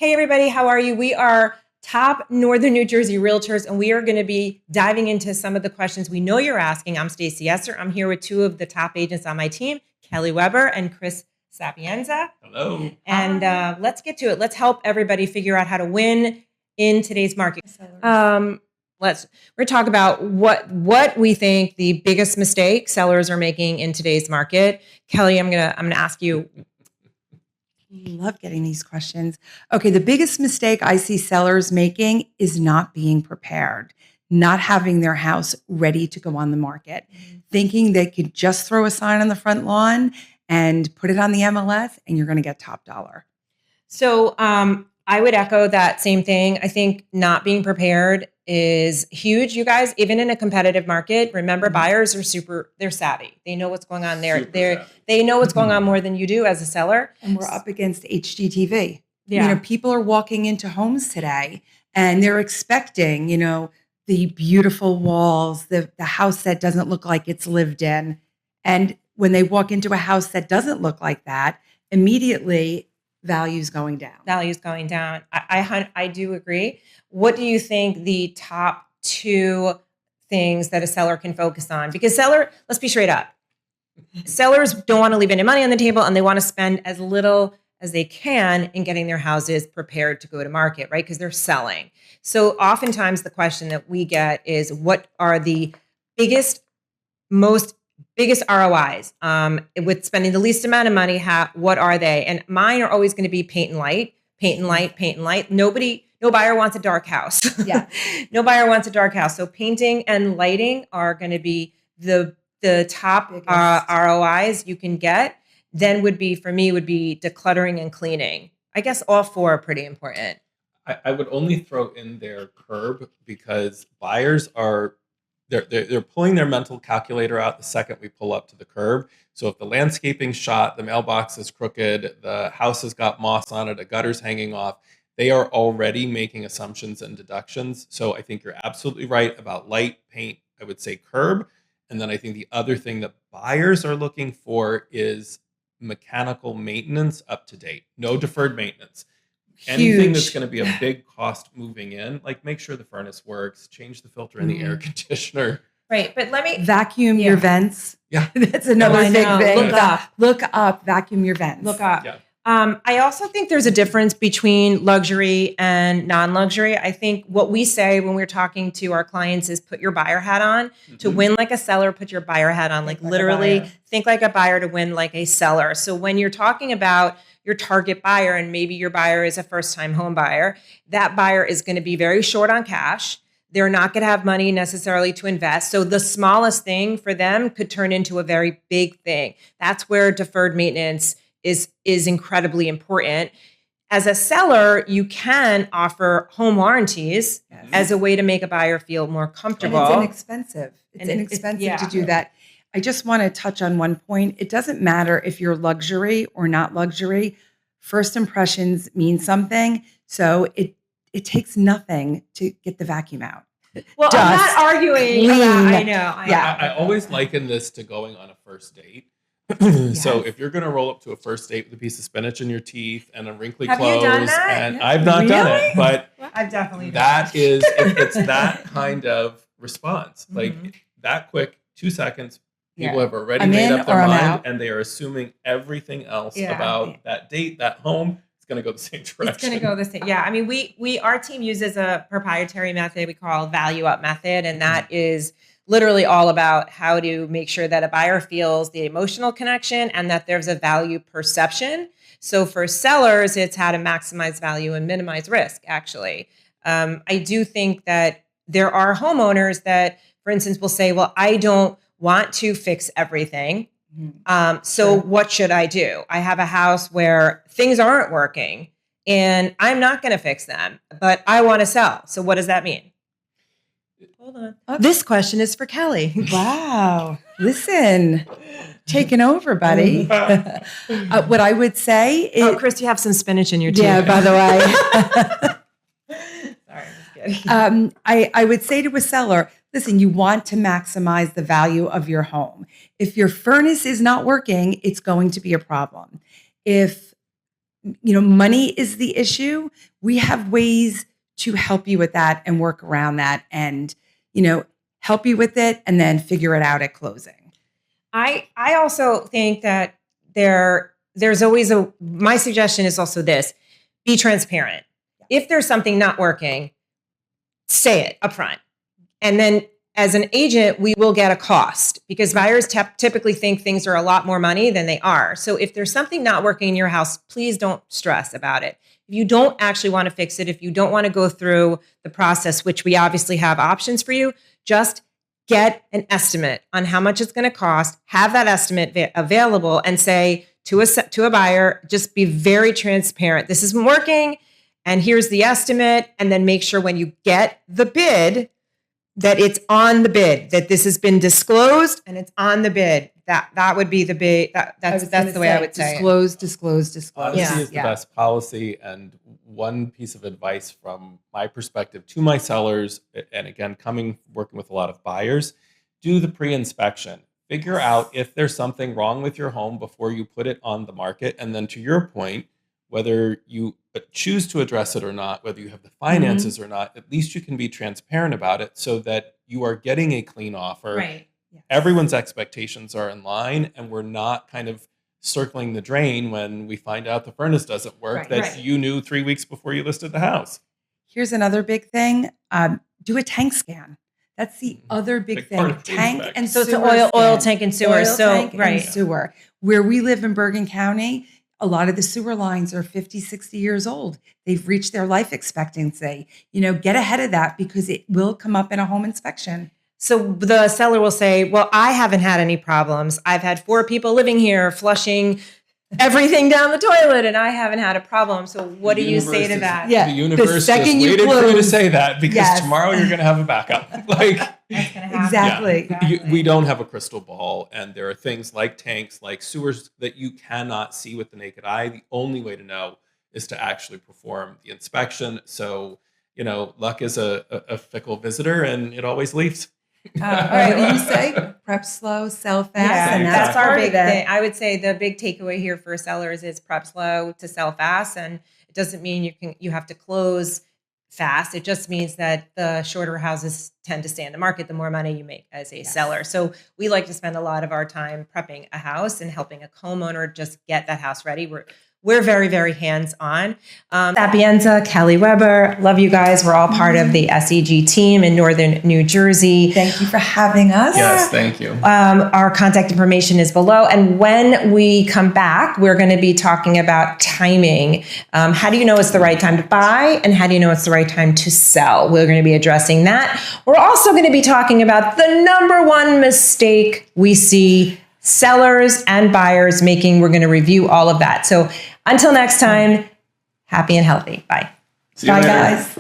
Hey, everybody, how are you? We are top Northern New Jersey Realtors, and we are going to be diving into some of the questions we know you're asking. I'm Stacy Esser. I'm here with two of the top agents on my team, Kelly Weber and Chris Sapienza. Hello. And let's get to it. Let's help everybody figure out how to win in today's market. We're going to talk about what we think the biggest mistake sellers are making in today's market. Kelly, I'm gonna ask you. Love getting these questions. Okay, the biggest mistake I see sellers making is not being prepared, not having their house ready to go on the market, thinking they could just throw a sign on the front lawn and put it on the MLS and you're going to get top dollar. So I would echo that same thing. I think not being prepared is huge, you guys. Even in a competitive market, remember buyers are they're savvy. They know what's going on there. They know what's going on more than you do as a seller. And we're up against HGTV. Yeah. You know, people are walking into homes today and they're expecting, you know, the beautiful walls, the house that doesn't look like it's lived in. And when they walk into a house that doesn't look like that, immediately value's going down. Value's going down. I do agree. What do you think the top two things that a seller can focus on? Because let's be straight up. Sellers don't want to leave any money on the table and they want to spend as little as they can in getting their houses prepared to go to market, right? Because they're selling. So oftentimes the question that we get is, what are the biggest ROIs with spending the least amount of money? What are they? And mine are always going to be paint and light. No buyer wants a dark house. Yeah. No buyer wants a dark house. So painting and lighting are going to be the top ROIs you can get. Then for me would be decluttering and cleaning. I guess all four are pretty important. I would only throw in their curb because buyers are they're pulling their mental calculator out the second we pull up to the curb. So if the landscaping's shot, the mailbox is crooked, the house has got moss on it, a gutter's hanging off, they are already making assumptions and deductions. So I think you're absolutely right about light, paint, I would say curb. And then I think the other thing that buyers are looking for is mechanical maintenance up to date. No deferred maintenance. Anything that's going to be a big cost moving in, like make sure the furnace works, change the filter in the air conditioner. Right, but let me vacuum your vents. Yeah. That's another big thing. Look up, vacuum your vents. Look up. Yeah. I also think there's a difference between luxury and non-luxury. I think what we say when we're talking to our clients is put your buyer hat on. Mm-hmm. To win like a seller, put your buyer hat on. Like literally think like a buyer to win like a seller. So when you're talking about your target buyer, and maybe your buyer is a first-time home buyer, that buyer is going to be very short on cash. They're not going to have money necessarily to invest. So the smallest thing for them could turn into a very big thing. That's where deferred maintenance is incredibly important. As a seller, you can offer home warranties as a way to make a buyer feel more comfortable. And it's inexpensive. It's inexpensive to do that. I just want to touch on one point. It doesn't matter if you're luxury or not luxury. First impressions mean something. So it takes nothing to get the vacuum out. Well, I'm not arguing. I know. I always liken this to going on a first date. So if you're going to roll up to a first date with a piece of spinach in your teeth and a wrinkly clothes, you done that? And I've not done it, but I've definitely done that is it's that kind of response, like that quick 2 seconds. People have already made up their mind, and they are assuming everything else about that date, that home. It's going to go the same direction. It's going to go the same. Yeah, I mean, our team uses a proprietary method we call value up method, and that is literally all about how to make sure that a buyer feels the emotional connection and that there's a value perception. So for sellers, it's how to maximize value and minimize risk, actually. I do think that there are homeowners that, for instance, will say, well, I don't want to fix everything. So what should I do? I have a house where things aren't working and I'm not going to fix them, but I want to sell. So what does that mean? Hold on. Okay. This question is for Kelly. Wow. Listen, taking over, buddy. What I would say is... Chris, you have some spinach in your teeth. Yeah, by the way. Sorry, I'm just kidding. I would say to a seller, listen, you want to maximize the value of your home. If your furnace is not working, it's going to be a problem. If money is the issue. We have ways to help you with that and work around that and, help you with it and then figure it out at closing. I also think that there's always my suggestion is also this: be transparent. If there's something not working, say it up front. And then as an agent, we will get a cost because buyers typically think things are a lot more money than they are. So if there's something not working in your house, please don't stress about it. If you don't actually want to fix it, if you don't want to go through the process, which we obviously have options for you, just get an estimate on how much it's going to cost, have that estimate available, and say to a buyer, just be very transparent. This isn't working, and here's the estimate. And then make sure when you get the bid that it's on the bid, that this has been disclosed and it's on the bid. That would be the big. That's the way I would say it. Disclose. Honesty is the best policy. And one piece of advice from my perspective to my sellers, and again, working with a lot of buyers, do the pre-inspection. Figure out if there's something wrong with your home before you put it on the market. And then to your point, whether you choose to address it or not, whether you have the finances or not, at least you can be transparent about it so that you are getting a clean offer. Right. Yes. Everyone's expectations are in line, and we're not kind of circling the drain when we find out the furnace doesn't work you knew 3 weeks before you listed the house. Here's another big thing. Do a tank scan. That's the other big thing. Tank and So sewer. it's oil scan. tank and sewer. Oil So tank and right. sewer. Where we live in Bergen County, a lot of the sewer lines are 50, 60 years old. They've reached their life expectancy. Get ahead of that because it will come up in a home inspection. So the seller will say, well, I haven't had any problems. I've had 4 people living here flushing everything down the toilet and I haven't had a problem. So what do you say to that? Yeah. The universe The just second you waited for you to close- say that because Yes. tomorrow you're going to have a backup. That's going to happen. Exactly. We don't have a crystal ball, and there are things like tanks, like sewers that you cannot see with the naked eye. The only way to know is to actually perform the inspection. So, luck is a fickle visitor, and it always leaves. All right. What do you say? Prep slow, sell fast. Yeah, and that's our part of big it. thing. I would say the big takeaway here for sellers is prep slow to sell fast, and it doesn't mean you have to close fast. It just means that the shorter houses tend to stay in the market, the more money you make as a seller. So we like to spend a lot of our time prepping a house and helping a homeowner just get that house ready. We're very, very hands-on. Sapienza, Kelly Weber, love you guys. We're all part of the SEG team in Northern New Jersey. Thank you for having us. Yes, thank you. Our contact information is below. And when we come back, we're going to be talking about timing. How do you know it's the right time to buy? And how do you know it's the right time to sell? We're going to be addressing that. We're also going to be talking about the number one mistake we see sellers and buyers making. We're going to review all of that. So until next time, happy and healthy. Bye. See you Bye, later. guys.